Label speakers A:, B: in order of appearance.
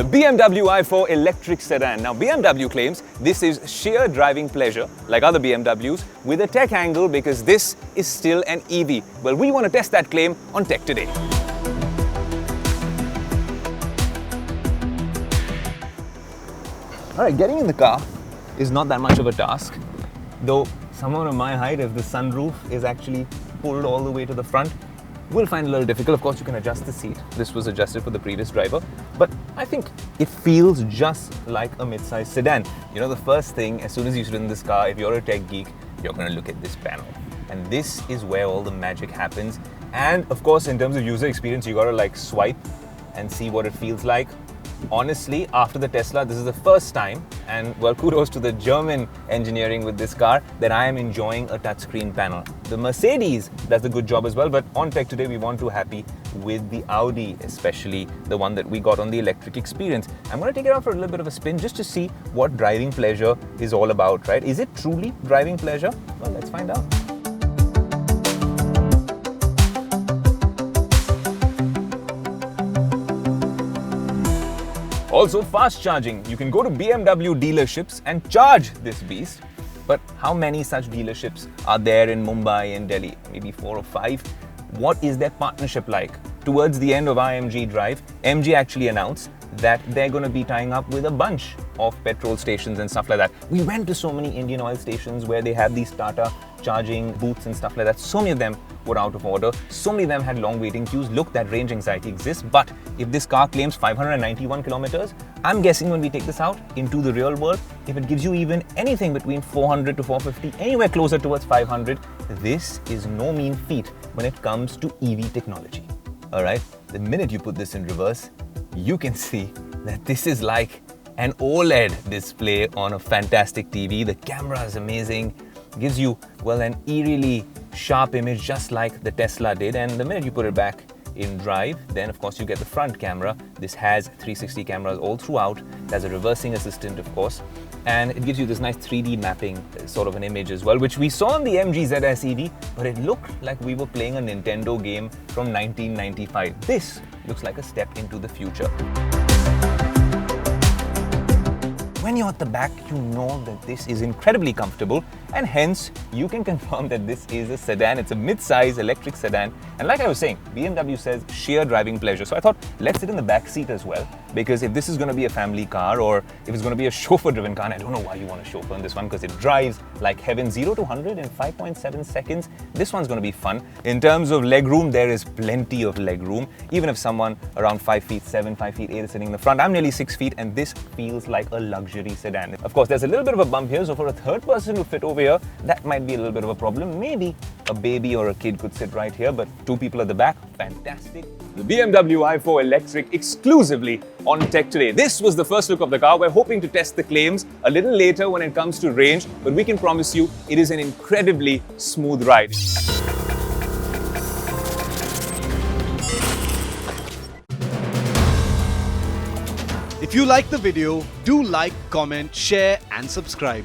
A: the BMW i4 electric sedan. Now BMW claims this is sheer driving pleasure like other BMWs with a tech angle because this is still an EV. Well, we want to test that claim on Tech Today. Alright, getting in the car is not that much of a task, though someone of my height, if the sunroof is actually pulled all the way to the front, will find it a little difficult. Of course, you can adjust the seat. This was adjusted for the previous driver, but I think it feels just like a mid-size sedan. You know, the first thing, as soon as you sit in this car, if you're a tech geek, you're going to look at this panel. And this is where all the magic happens. And of course, in terms of user experience, you got to like swipe and see what it feels like. Honestly, after the Tesla, this is the first time, and well, kudos to the German engineering with this car, that I am enjoying a touchscreen panel. The Mercedes does a good job as well, but on Tech Today, we want to be happy with the Audi, especially the one that we got on the electric experience. I'm going to take it out for a little bit of a spin just to see what driving pleasure is all about, right? Is it truly driving pleasure? Well, let's find out. Also, fast charging. You can go to BMW dealerships and charge this beast. But how many such dealerships are there in Mumbai and Delhi? Maybe 4 or 5. What is their partnership like? Towards the end of IMG Drive, MG actually announced that they're going to be tying up with a bunch of petrol stations and stuff like that. We went to so many Indian oil stations where they have these Tata charging booths and stuff like that. So many of them were out of order. So many of them had long waiting queues. Look, that range anxiety exists. But if this car claims 591 kilometers, I'm guessing when we take this out into the real world, if it gives you even anything between 400 to 450, anywhere closer towards 500, this is no mean feat when it comes to EV technology. All right, the minute you put this in reverse, you can see that this is like an OLED display on a fantastic TV. The camera is amazing, gives you, well, an eerily sharp image just like the Tesla did. And the minute you put it back in drive, then of course you get the front camera. This has 360 cameras all throughout. There's a reversing assistant, of course, and it gives you this nice 3D mapping sort of an image as well, which we saw on the MG ZS EV, but it looked like we were playing a Nintendo game from 1995. This looks like a step into the future. When you're at the back, you know that this is incredibly comfortable, and hence you can confirm that this is a sedan. It's a mid-size electric sedan, and like I was saying, BMW says sheer driving pleasure. So I thought, let's sit in the back seat as well, because if this is going to be a family car or if it's going to be a chauffeur-driven car, and I don't know why you want a chauffeur in this one because it drives like heaven, 0 to 100 in 5.7 seconds. This one's going to be fun. In terms of legroom, there is plenty of legroom. Even if someone around 5 feet 7, 5 feet 8 is sitting in the front, I'm nearly 6 feet, and this feels like a luxury sedan. Of course, there's a little bit of a bump here, so for a third person to fit over here, that might be a little bit of a problem. Maybe a baby or a kid could sit right here, but 2 people at the back, fantastic. The BMW i4 electric exclusively on Tech Today. This was the first look of the car. We're hoping to test the claims a little later when it comes to range, but we can promise you it is an incredibly smooth ride.
B: If you like the video, do like, comment, share and subscribe.